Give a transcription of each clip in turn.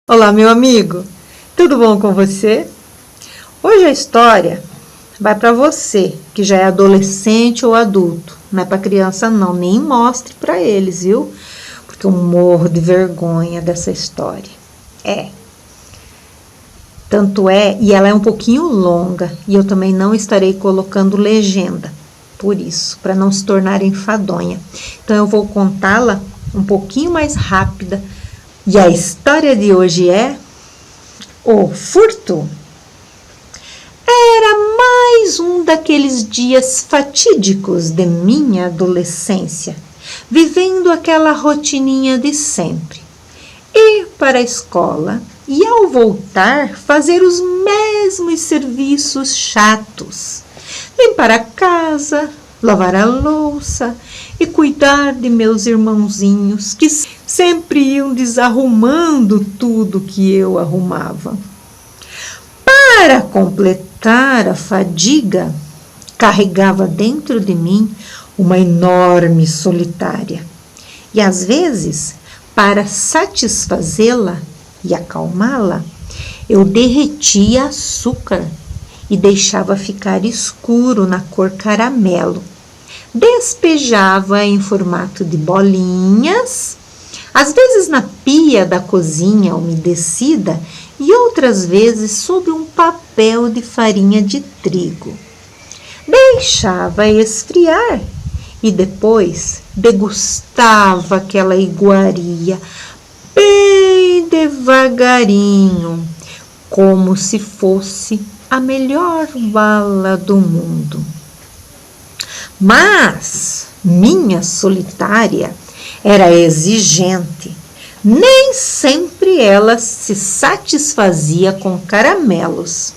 Olá, meu amigo, tudo bom com você? Hoje a história vai para você que já é adolescente ou adulto, não é para criança não, nem mostre para eles, viu? Porque eu morro de vergonha dessa história. Tanto é, e ela é um pouquinho longa, e eu também não estarei colocando legenda, por isso, para não se tornar enfadonha. Então eu vou contá-la um pouquinho mais rápida, e a história de hoje é O Furto. Era mais um daqueles dias fatídicos de minha adolescência, vivendo aquela rotininha de sempre. Ir para a escola e, ao voltar, fazer os mesmos serviços chatos. Limpar a casa, lavar a louça e cuidar de meus irmãozinhos, que sempre iam desarrumando tudo que eu arrumava. Para completar a fadiga, carregava dentro de mim uma enorme solitária. E às vezes, para satisfazê-la e acalmá-la, eu derretia açúcar e deixava ficar escuro na cor caramelo. Despejava em formato de bolinhas, às vezes na pia da cozinha umedecida e outras vezes sob um papel de farinha de trigo. Deixava esfriar e depois degustava aquela iguaria bem devagarinho, como se fosse a melhor bala do mundo. Mas minha solitária era exigente. Nem sempre ela se satisfazia com caramelos.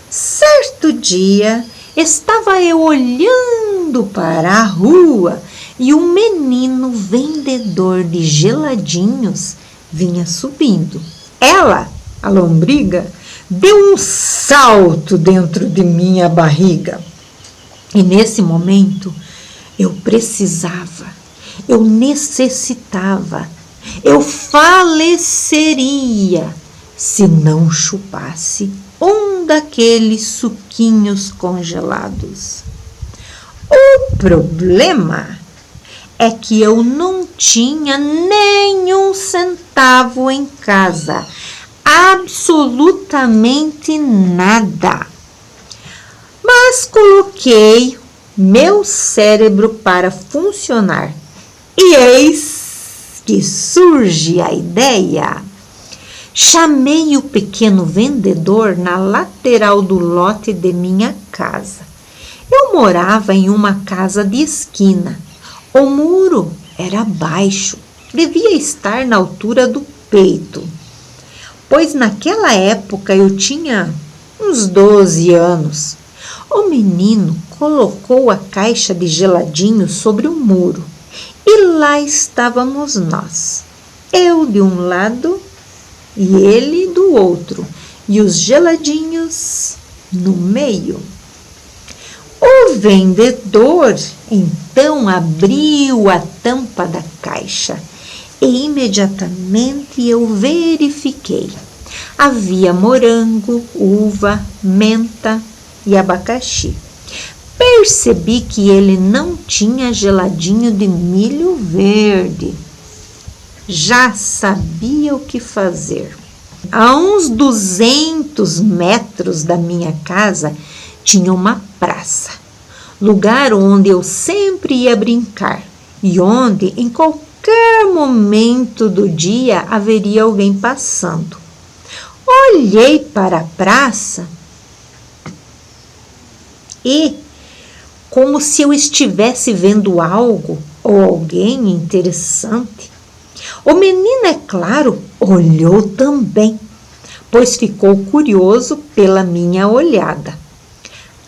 Certo dia, estava eu olhando para a rua e um menino vendedor de geladinhos vinha subindo. Ela, a lombriga, deu um salto dentro de minha barriga. E nesse momento, eu precisava, eu necessitava, eu faleceria se não chupasse um daqueles suquinhos congelados. O problema é que eu não tinha nenhum centavo em casa, absolutamente nada. Mas coloquei meu cérebro para funcionar e eis que surge a ideia. Chamei o pequeno vendedor na lateral do lote de minha casa. Eu morava em uma casa de esquina. O muro era baixo, devia estar na altura do peito, pois naquela época eu tinha uns 12 anos. O menino colocou a caixa de geladinho sobre o muro e lá estávamos nós, eu de um lado e ele do outro, e os geladinhos no meio. O vendedor então abriu a tampa da caixa e imediatamente eu verifiquei. Havia morango, uva, menta e abacaxi. Percebi que ele não tinha geladinho de milho verde. Já sabia o que fazer. A uns 200 metros da minha casa tinha uma praça, lugar onde eu sempre ia brincar e onde em qualquer momento do dia haveria alguém passando. Olhei para a praça e, como se eu estivesse vendo algo ou alguém interessante, o menino, é claro, olhou também, pois ficou curioso pela minha olhada.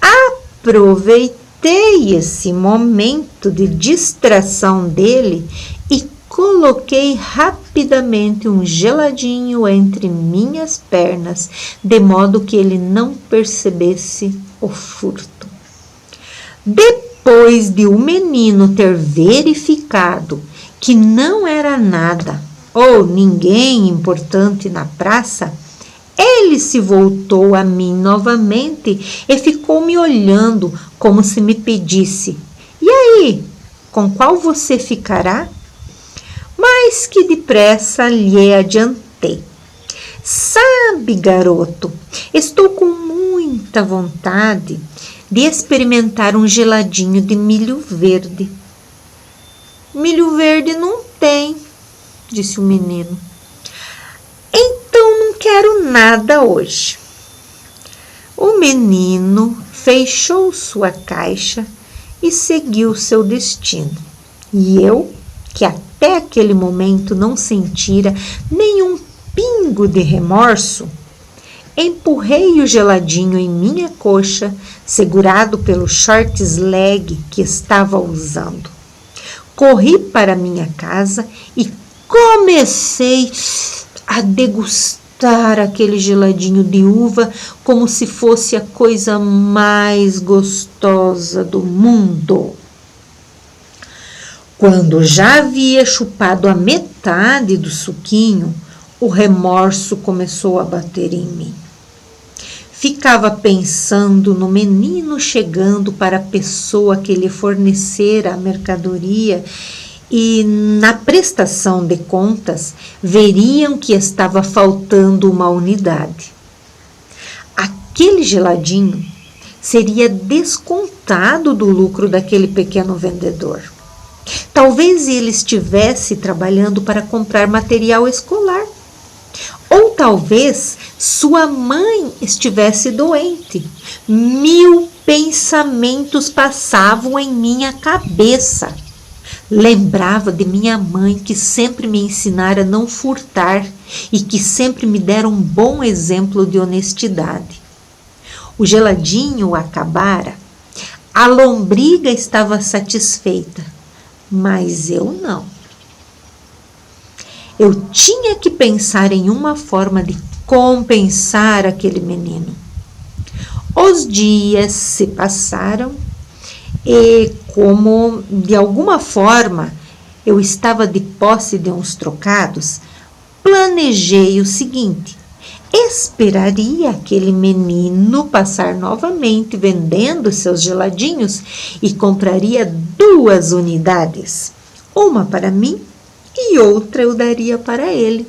Aproveitei esse momento de distração dele e coloquei rapidamente um geladinho entre minhas pernas, de modo que ele não percebesse o furto. Depois de o menino ter verificado que não era nada, ou ninguém importante na praça, ele se voltou a mim novamente e ficou me olhando como se me pedisse: "E aí, com qual você ficará?" Mas que depressa lhe adiantei: "Sabe, garoto, estou com muita vontade de experimentar um geladinho de milho verde." "Milho verde não tem", disse o menino. "Então não quero nada hoje." O menino fechou sua caixa e seguiu seu destino. E eu, que até aquele momento não sentira nenhum pingo de remorso, empurrei o geladinho em minha coxa, segurado pelo shorts leg que estava usando. Corri para minha casa e comecei a degustar aquele geladinho de uva como se fosse a coisa mais gostosa do mundo. Quando já havia chupado a metade do suquinho, o remorso começou a bater em mim. Ficava pensando no menino chegando para a pessoa que lhe fornecera a mercadoria e, na prestação de contas, veriam que estava faltando uma unidade. Aquele geladinho seria descontado do lucro daquele pequeno vendedor. Talvez ele estivesse trabalhando para comprar material escolar. Ou talvez sua mãe estivesse doente. 1000 pensamentos passavam em minha cabeça. Lembrava de minha mãe, que sempre me ensinara a não furtar e que sempre me dera um bom exemplo de honestidade. O geladinho acabara. A lombriga estava satisfeita, mas eu não. Eu tinha que pensar em uma forma de compensar aquele menino. Os dias se passaram e, como de alguma forma eu estava de posse de uns trocados, planejei o seguinte: esperaria aquele menino passar novamente vendendo seus geladinhos e compraria 2 unidades, uma para mim e outra eu daria para ele.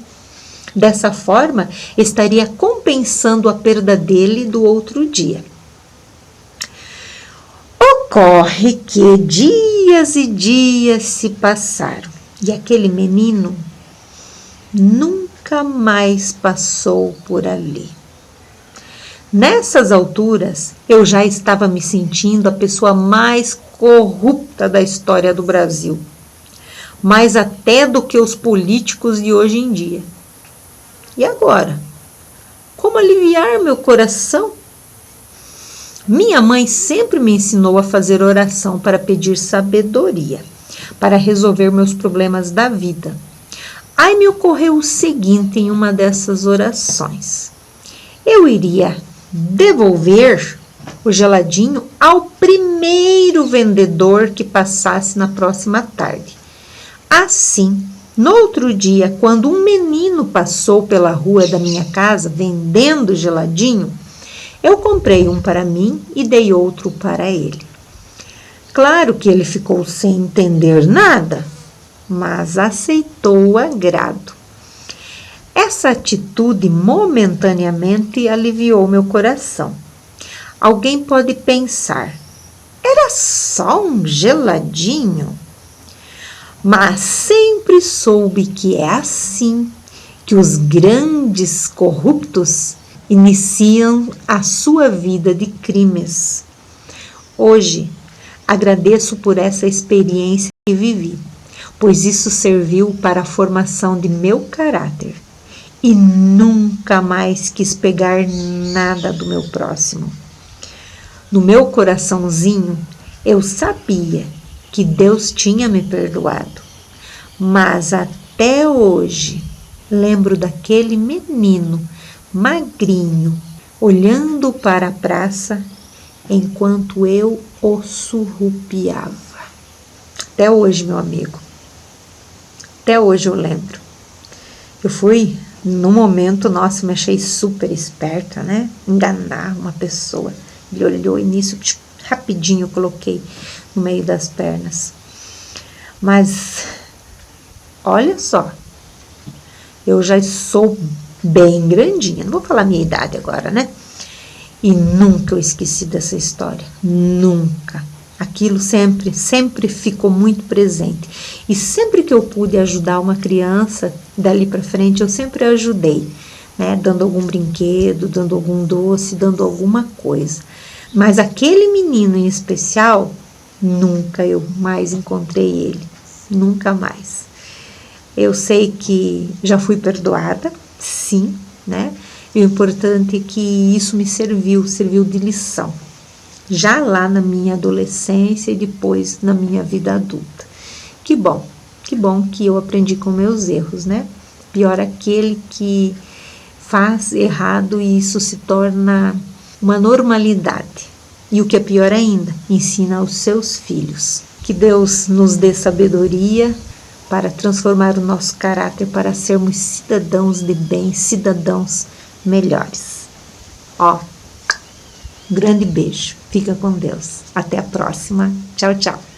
Dessa forma, estaria compensando a perda dele do outro dia. Ocorre que dias e dias se passaram e aquele menino nunca mais passou por ali. Nessas alturas, eu já estava me sentindo a pessoa mais corrupta da história do Brasil, mais até do que os políticos de hoje em dia. E agora? Como aliviar meu coração? Minha mãe sempre me ensinou a fazer oração para pedir sabedoria, para resolver meus problemas da vida. Aí me ocorreu o seguinte em uma dessas orações: eu iria devolver o geladinho ao primeiro vendedor que passasse na próxima tarde. Assim, no outro dia, quando um menino passou pela rua da minha casa vendendo geladinho, eu comprei um para mim e dei outro para ele. Claro que ele ficou sem entender nada, mas aceitou o agrado. Essa atitude momentaneamente aliviou meu coração. Alguém pode pensar: era só um geladinho? Mas sempre soube que é assim que os grandes corruptos iniciam a sua vida de crimes. Hoje, agradeço por essa experiência que vivi, pois isso serviu para a formação de meu caráter e nunca mais quis pegar nada do meu próximo. No meu coraçãozinho, eu sabia que Deus tinha me perdoado, mas até hoje lembro daquele menino magrinho olhando para a praça enquanto eu o surrupiava. Até hoje, meu amigo, até hoje eu lembro. Eu fui, no momento, nossa, me achei super esperta, né? Enganar uma pessoa. Ele olhou e nisso, rapidinho eu coloquei no meio das pernas. Mas, olha só, eu já sou bem grandinha, não vou falar a minha idade agora, né? E nunca eu esqueci dessa história, nunca. Aquilo sempre ficou muito presente. E sempre que eu pude ajudar uma criança, dali para frente, eu sempre ajudei, né? Dando algum brinquedo, dando algum doce, dando alguma coisa. Mas aquele menino em especial, nunca eu mais encontrei ele, nunca mais. Eu sei que já fui perdoada, sim, né? E o importante é que isso me serviu de lição. Já lá na minha adolescência e depois na minha vida adulta. Que bom que eu aprendi com meus erros, né? Pior aquele que faz errado e isso se torna uma normalidade. E o que é pior ainda, ensina aos seus filhos. Que Deus nos dê sabedoria para transformar o nosso caráter para sermos cidadãos de bem, cidadãos melhores. Ó, grande beijo. Fica com Deus. Até a próxima. Tchau, tchau.